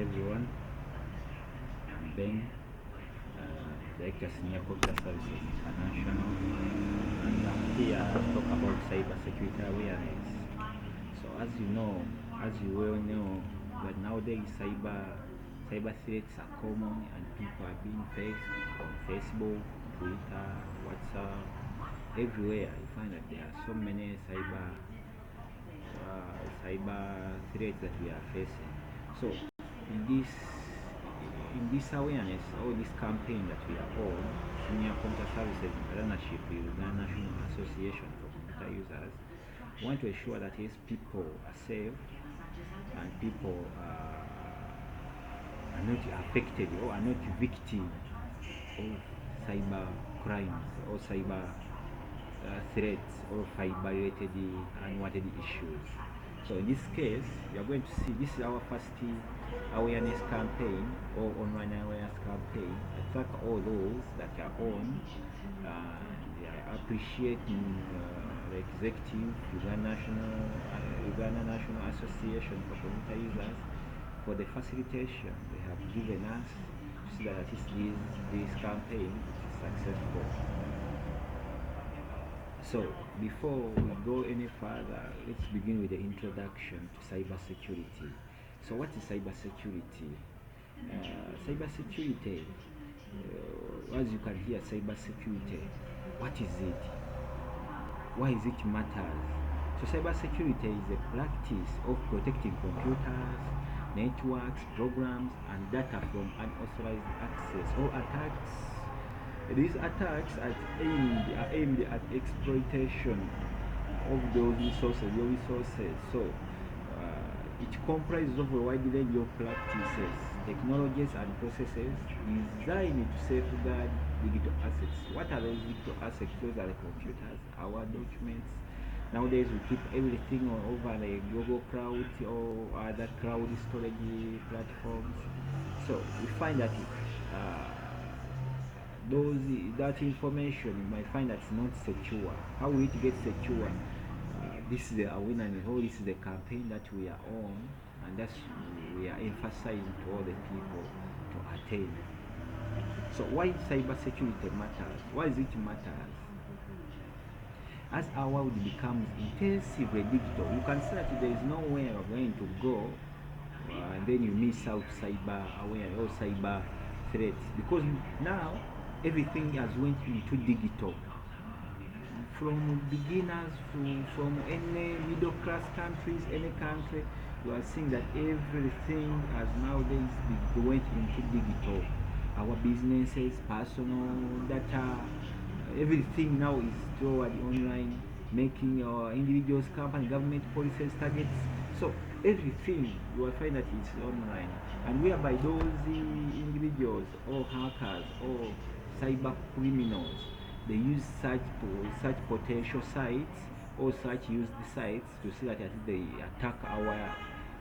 everyone. I'm Ben, Director Senior Computer Services International, and I'm here to talk about cybersecurity awareness. So, as you well know, that nowadays cyber threats are common, and people are being faced on Facebook, Twitter, WhatsApp, everywhere. You find that there are so many cyber threats that we are facing. So in this in this awareness or this campaign that we are on, Senior Computer Services in partnership with the National Association for Computer Users, want to ensure that yes, people are safe and people are not affected or are not victims of cyber crimes or cyber threats or fiber related unwanted issues. So in this case, you are going to see this is our first awareness campaign or online awareness campaign. I thank all those that are on. I appreciate the executive, Uganda National Association for Computer Users for the facilitation they have given us to see that at least this campaign is successful. So, before we go any further, let's begin with the introduction to cybersecurity. So, what is cybersecurity? Cybersecurity, as you can hear, cybersecurity, what is it? Why is it matters? So, cybersecurity is a practice of protecting computers, networks, programs, and data from unauthorized access or attacks. These attacks are aimed at exploitation of those resources, your resources. So it comprises of a wide range of practices, technologies, and processes designed to safeguard digital assets. What are those digital assets? Those are the computers, our documents. Nowadays we keep everything over the Google Cloud or other cloud storage platforms. So we find that those that information you might find that's not secure. How will it get secure? This is the awareness, or this is the campaign that we are on, and that's we are emphasizing to all the people to attain. So why cybersecurity matters? Why is it matters? As our world becomes intensively digital, you can see that there is nowhere you're going to go and then you miss out cyber awareness or cyber threats, because now everything has went into digital. From beginners from any middle class countries, any country, you are seeing that everything has nowadays went into digital. Our businesses, personal data, everything now is toward online, making our individuals, company, government policies, targets. So everything you will find that it's online, and whereby those individuals or hackers or cyber criminals, they use such potential sites or such used sites to see that they attack our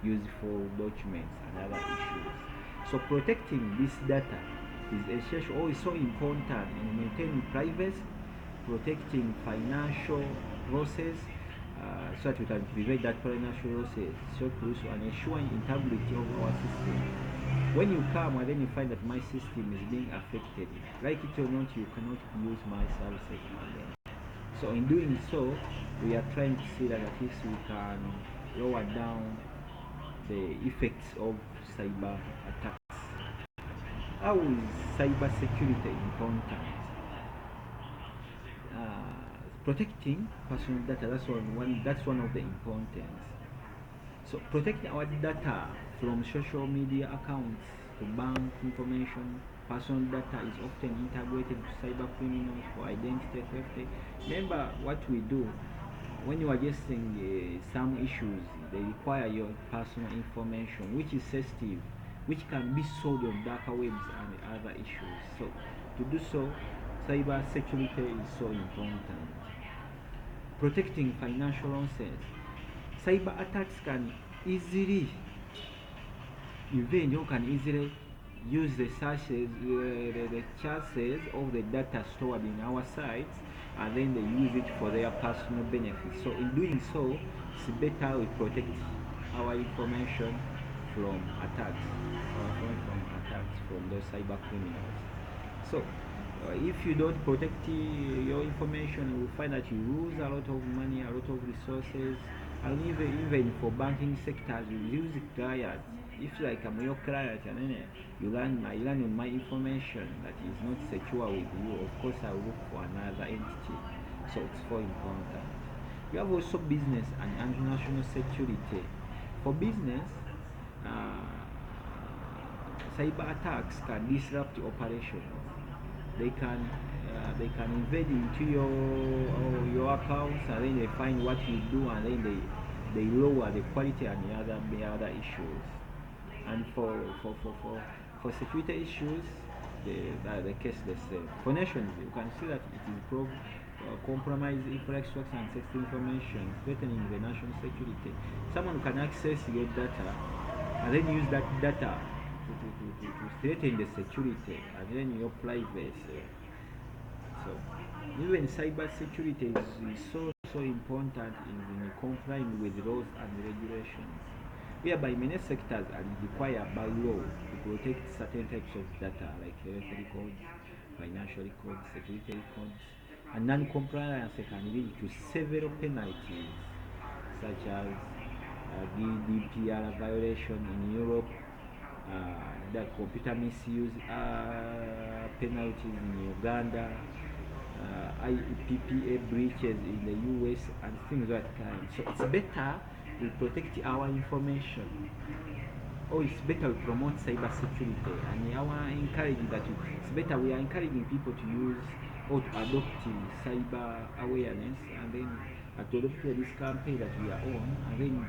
useful documents and other issues. So protecting this data is essential or is so important in maintaining privacy, protecting financial losses, so that we can prevent that financial losses, so crucial, and ensuring integrity of our system. When you come and then you find that my system is being affected, like it or not, you cannot use my services again. So in doing so, we are trying to see that at least we can lower down the effects of cyber attacks. How is cyber security important? Protecting personal data, that's one of the importance. So protecting our data from social media accounts to bank information, personal data is often integrated to cyber criminals for identity theft. Remember what we do when you are adjusting some issues, they require your personal information, which is sensitive, which can be sold on darker webs and other issues. So to do so, cyber security is so important. Protecting financial losses. Cyber attacks can easily you can easily use the chassis of the data stored in our sites, and then they use it for their personal benefit. So in doing so, it's better we protect our information from attacks, from those cyber criminals. So if you don't protect your information, you will find that you lose a lot of money, a lot of resources, and even for banking sectors, you lose clients. If like I'm your client and then I learn on my information that is not secure with you, of course I will look for another entity. So it's so important. We have also business and international security. For business, uh, cyber attacks can disrupt operations. They can invade into your accounts, and then they find what you do, and then they lower the quality and the other issues. And for security issues, the case the same. For nations, you can see that it is compromise infrastructure and sensitive information, threatening the national security. Someone can access your data and then use that data to threaten the security and then your privacy. So even cyber security is so important in complying with laws and regulations, whereby many sectors are required by law to protect certain types of data like health records, financial records, security records, and non-compliance can lead to several penalties such as GDPR violation in Europe, the computer misuse penalties in Uganda, IPPA breaches in the US, and things like that. So it's better we protect our information, or it's better we promote cyber security, and it's better we are encouraging people to use or to adopt cyber awareness, and then to adopt this campaign that we are on, and then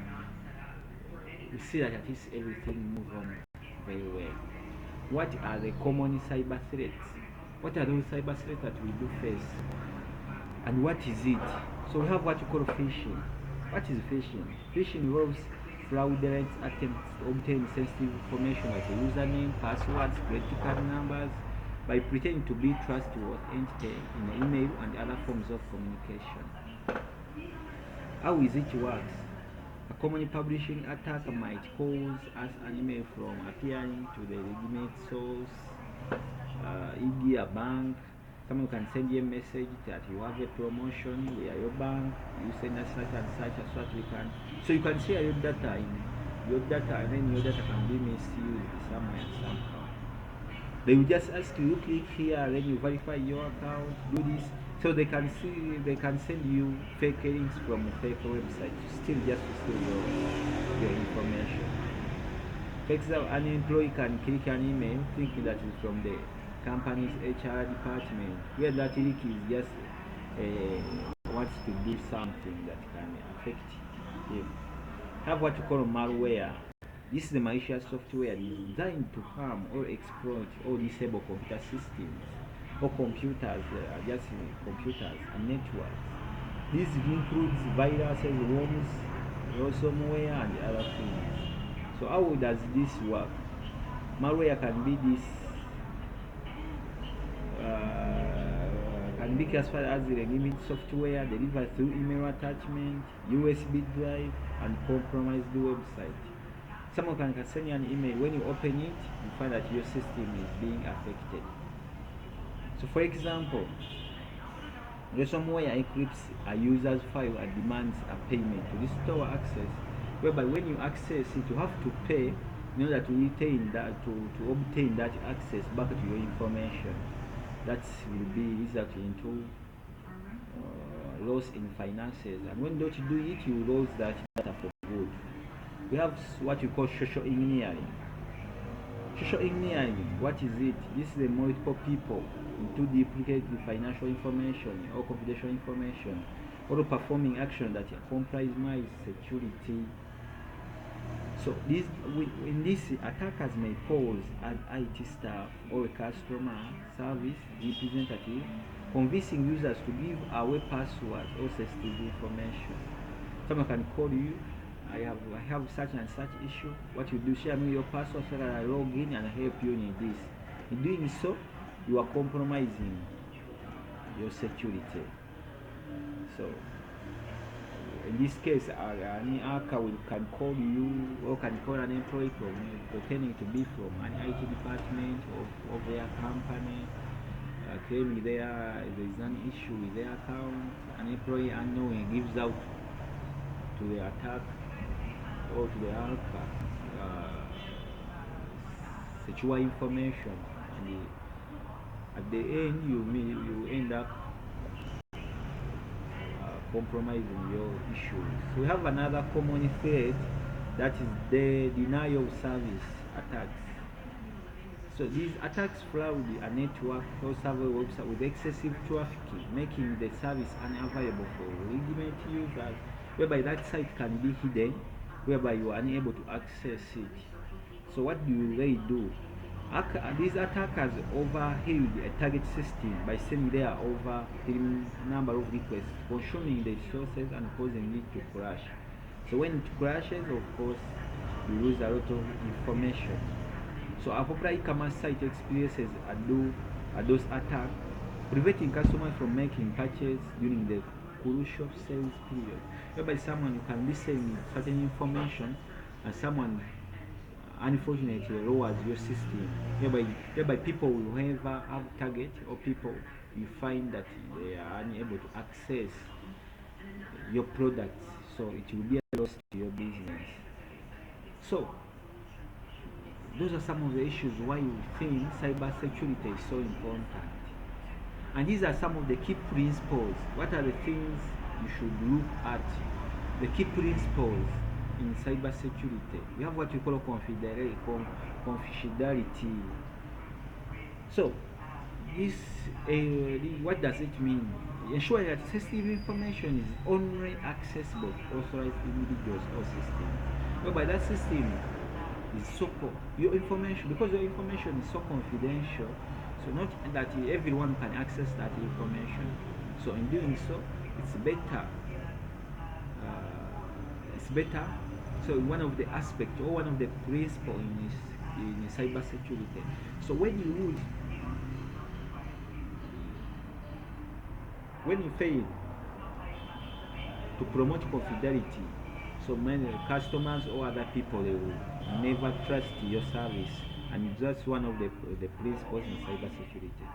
we see that at least everything move on very well. What are the common cyber threats? What are those cyber threats that we do face? And what is it? So we have what you call phishing. What is phishing? Phishing involves fraudulent attempts to obtain sensitive information like a username, passwords, credit card numbers by pretending to be trustworthy entity in email and other forms of communication. How is it works? A common publishing attacker might cause us an email from appearing to the legitimate source, e.g. a bank. Someone can send you a message that you have a promotion, we are your bank, you send us such and such as what we can. So you can share your data and then your data can be misused somewhere somehow. They will just ask you, click here, then you verify your account, do this. So they can send you fake links from a fake website, still just to steal your information. For example, an employee can click an email thinking that it's from the company's HR department, where that link is just wants to do something that can affect him. Have what you call malware. This is the malicious software designed to harm or exploit or disable computer systems or computers, computers and networks. This includes viruses, worms, ransomware, and other things. So how does this work? Malware can be classified as legitimate software delivered through email attachment, USB drive, and compromised website. Someone can send you an email. When you open it, you find that your system is being affected. So, for example, ransomware encrypts a user's file and demands a payment to restore access, whereby when you access it, you have to pay in order to retain that to obtain that access back to your information. That will be resulting into loss in finances, and when don't you do it, you lose that data for good. We have what you call social engineering. Social engineering, what is it? This is the multiple people to duplicate the financial information or confidential information, or performing action that compromise security. So in this, attackers may pose an IT staff or a customer service representative, convincing users to give away passwords or sensitive information. Someone can call you, I have such and such issue. What you do, share me your password so that I log in and help you in this. In doing so, you are compromising your security. So In this case, any hacker can call you or can call an employee pretending to be from an IT department of their company, claiming there is an issue with their account. An employee unknowing gives out to the attack or to the hacker secure information, and at the end you end up compromising your issues. We have another common threat, that is the denial of service attacks. So these attacks flood a network or server website with excessive traffic, making the service unavailable for legitimate users, whereby that site can be hidden, whereby you are unable to access it. So what do they do? These attackers overheard a target system by sending their overwhelming number of requests, consuming the resources and causing it to crash. So when it crashes, of course, you lose a lot of information. So a popular e-commerce site experiences those attacks, preventing customers from making purchases during the crucial sales period. Whereby someone you can listen certain information, and someone unfortunately lowers your system, whereby people will never have target, or people you find that they are unable to access your products, so it will be a loss to your business. So those are some of the issues why you think cybersecurity is so important. And these are some of the key principles. What are the things you should look at? The key principles in cybersecurity. We have what we call confidentiality. So, this what does it mean? Ensure that sensitive information is only accessible to authorized individuals or systems. Whereby that system is your information, because your information is so confidential, so not that everyone can access that information. So in doing so, it's better. It's better. So one of the aspects or one of the principles in cyber security. So when you fail to promote confidentiality, so many customers or other people, they will never trust your service, and that's one of the principles in cybersecurity.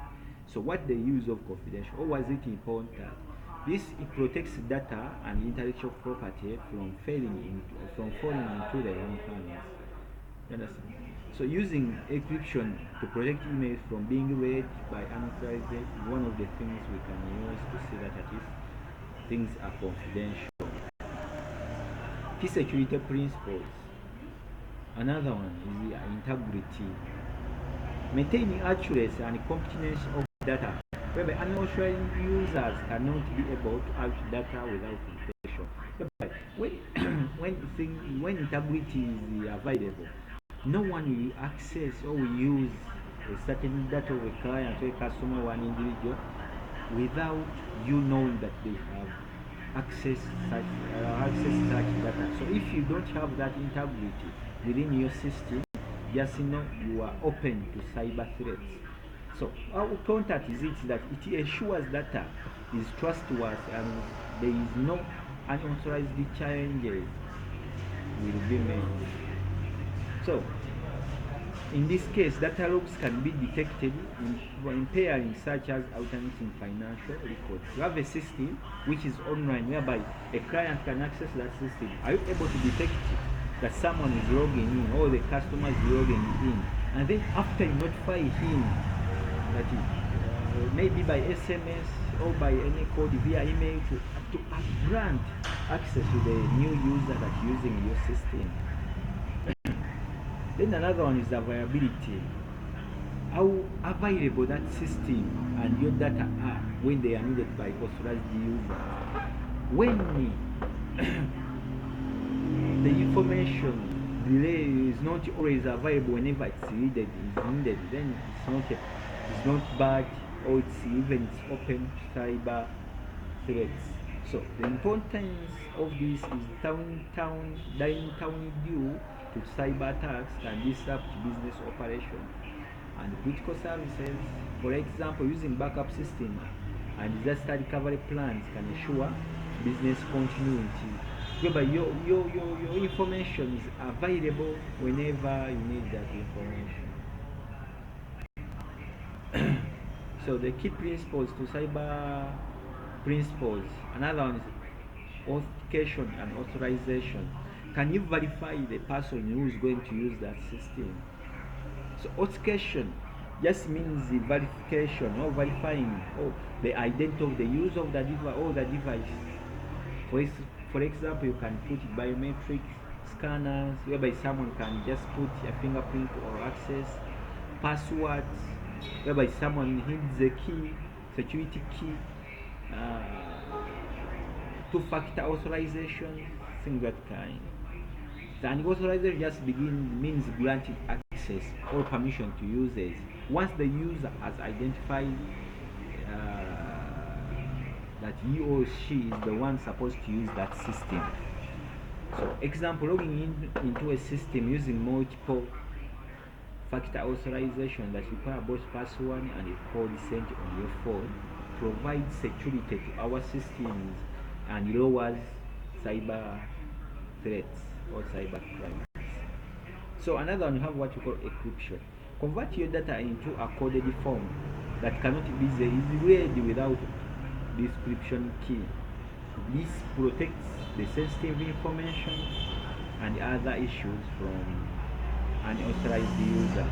So what the use of confidential, or was it important? It protects data and intellectual property from falling into the wrong hands. You understand? So using encryption to protect emails from being read by unauthorized is one of the things we can use to see that at least things are confidential. Key security principles. Another one is the integrity. Maintaining accuracy and completeness of data, whereby unauthorized users cannot be able to access data without intention. When integrity is available, no one will access or will use a certain data of a client or a customer or an individual without you knowing that they have access such data. So if you don't have that integrity within your system, just you are open to cyber threats. So how important is it that it ensures data is trustworthy and there is no unauthorized changes will be made. So in this case, data logs can be detected in pairing such as alternating financial records. You have a system which is online, whereby a client can access that system. Are you able to detect that someone is logging in or the customer is logging in? And then after you notify him, that is maybe by SMS or by any code via email, to grant access to the new user that's using your system. Then another one is availability. How available that system and your data are when they are needed by authorized users. When the information delay is not always available whenever it's needed, then it's not bad, or it's open to cyber threats. So the importance of this is downtown due to cyber attacks can disrupt business operations and critical services. For example, using backup systems and disaster recovery plans can ensure business continuity, whereby your information is available whenever you need that information. So the key principles to cyber principles. Another one is authentication and authorization. Can you verify the person who is going to use that system? So authentication just means the verification or verifying the identity of the user of the device or the device. For example, you can put biometric scanners whereby someone can just put a fingerprint or access passwords, whereby someone needs a key, security key, two-factor authorization, things that kind. And authorization just means granting access or permission to users once the user has identified that he or she is the one supposed to use that system. So, example, logging into a system using multiple factor authorization that require both password and a code sent on your phone provides security to our systems and lowers cyber threats or cyber crimes. So another one, you have what you call encryption. Convert your data into a coded form that cannot be read without description key. This protects the sensitive information and other issues from unauthorized users.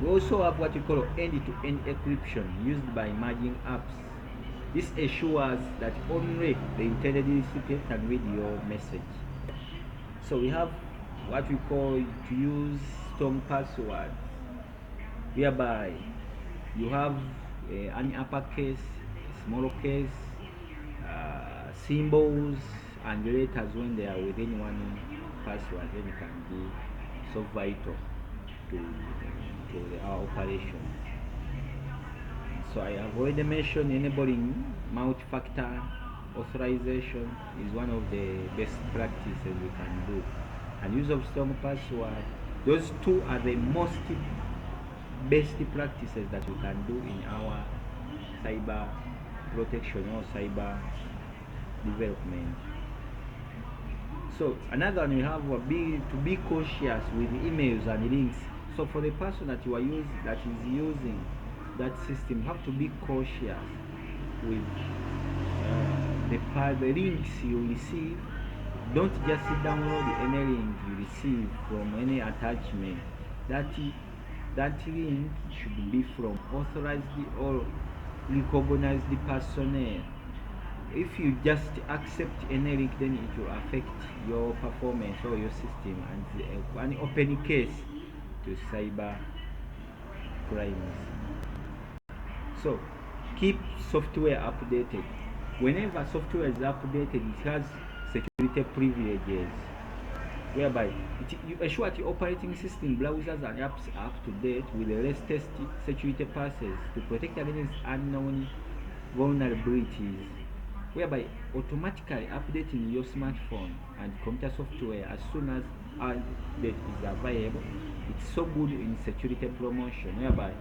We also have what you call end-to-end encryption used by merging apps. This ensures that only the intended recipient can read your message. So we have what we call to use strong passwords, whereby you have an uppercase, small case, symbols, and letters when they are within one password. Then it can be so vital to our operations. So I have already mentioned enabling multi-factor authorization is one of the best practices we can do. And use of strong password, those two are the most best practices that we can do in our cyber protection or cyber development. So another one we have to be cautious with emails and links. So for the person that is using that system, you have to be cautious with the links you receive. Don't just download any link you receive from any attachment. That link should be from authorized or recognized personnel. If you just accept any link, then it will affect your performance or your system and an open case to cyber crimes. So keep software updated. Whenever software is updated, it has security privileges, whereby you ensure that your operating system, browsers, and apps are up to date with the latest security patches to protect against unknown vulnerabilities, whereby automatically updating your smartphone and computer software as soon as update is available. It's so good in security promotion, whereby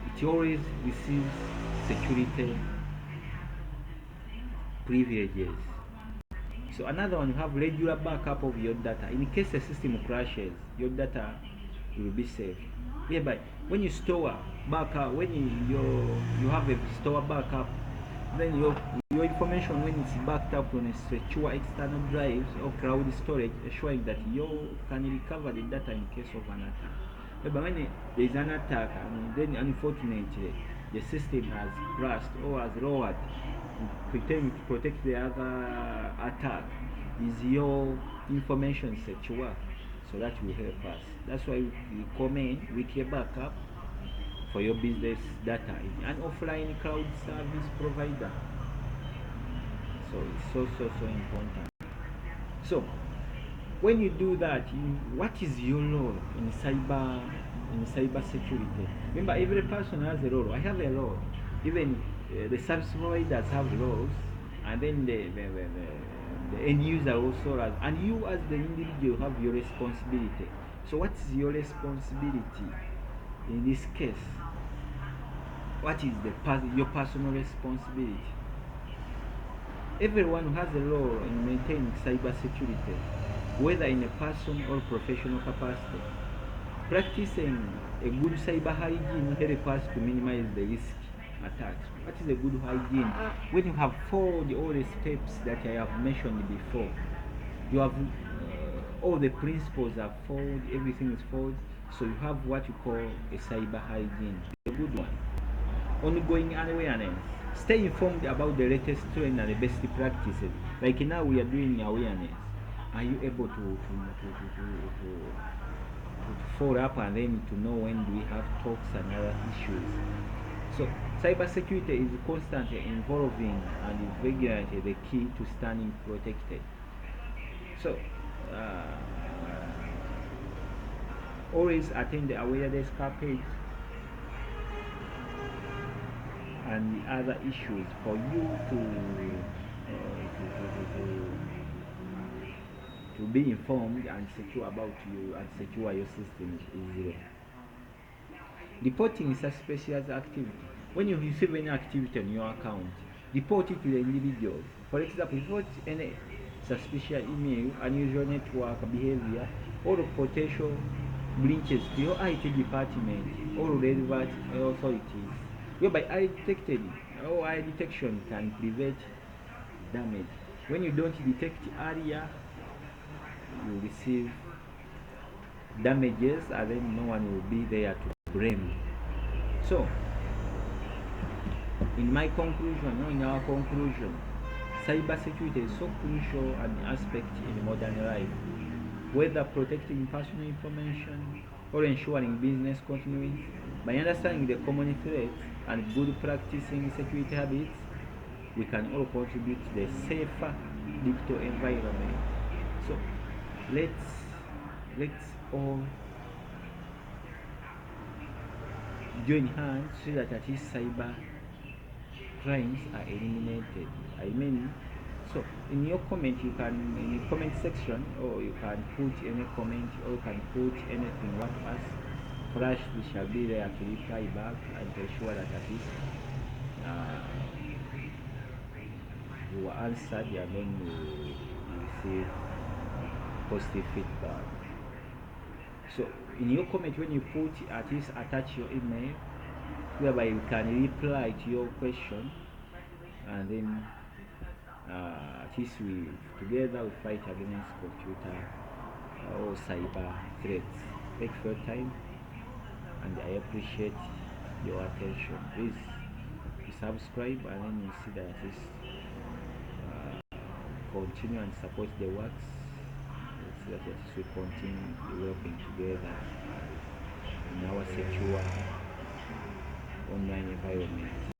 it always receives security privileges. So another one, you have regular backup of your data. In case the system crashes, your data will be safe. Whereby when you store backup, when you have a store backup, then your information, when it's backed up on a secure external drives or cloud storage, ensuring that you can recover the data in case of an attack. But when there is an attack, then unfortunately the system has crashed or has lowered, pretend to protect the other attack, is your information secure? So that will help us. That's why we recommend weekly backup for your business data in an offline cloud service provider. So it's so important. So when you do that, what is your role in cyber security? Remember, every person has a role. I have a role. Even the service providers have roles, and then the end user also has. And you, as the individual, have your responsibility. So, what is your responsibility in this case? What is your personal responsibility? Everyone has a role in maintaining cybersecurity, whether in a personal or professional capacity. Practicing a good cyber hygiene helps us to minimize the risk attacks. What is a good hygiene? When you have followed all the steps that I have mentioned before, you have all the principles are followed, everything is followed, so you have what you call a cyber hygiene, a good one. Ongoing awareness. Stay informed about the latest trend and the best practices. Like now we are doing awareness. Are you able to follow up and then to know when do we have talks and other issues? So cybersecurity is constantly evolving and is regularly the key to staying protected. So always attend the awareness campaigns and the other issues for you to be informed and secure about you and secure your systems easily. Reporting suspicious activity. When you receive any activity on your account, report it to the individual. For example, report any suspicious email, unusual network behavior, or potential breaches to your IT department or relevant authorities, whereby eye detected or eye detection can prevent damage. When you don't detect earlier, you receive damages and then no one will be there to blame. So, in my conclusion, in our conclusion, cybersecurity is so crucial an aspect in modern life, whether protecting personal information or ensuring business continuity. By understanding the common threats and good practicing security habits, we can all contribute to the safer digital environment. So let's all join hands so that at least cyber crimes are eliminated. I mean, so in your comment, you can in the comment section, or you can put any comment, or you can put anything you want to ask. Flash, we shall be there to reply back and to ensure that at least uh, you were answered and then you receive positive feedback. So in your comment, when you put at least attach your email, whereby you can reply to your question, and then at least we together we fight against computer or cyber threats. Thanks for your time, and I appreciate your attention. Please subscribe and then you see that at least continue and support the works. So that at least we continue developing together in our secure online environment.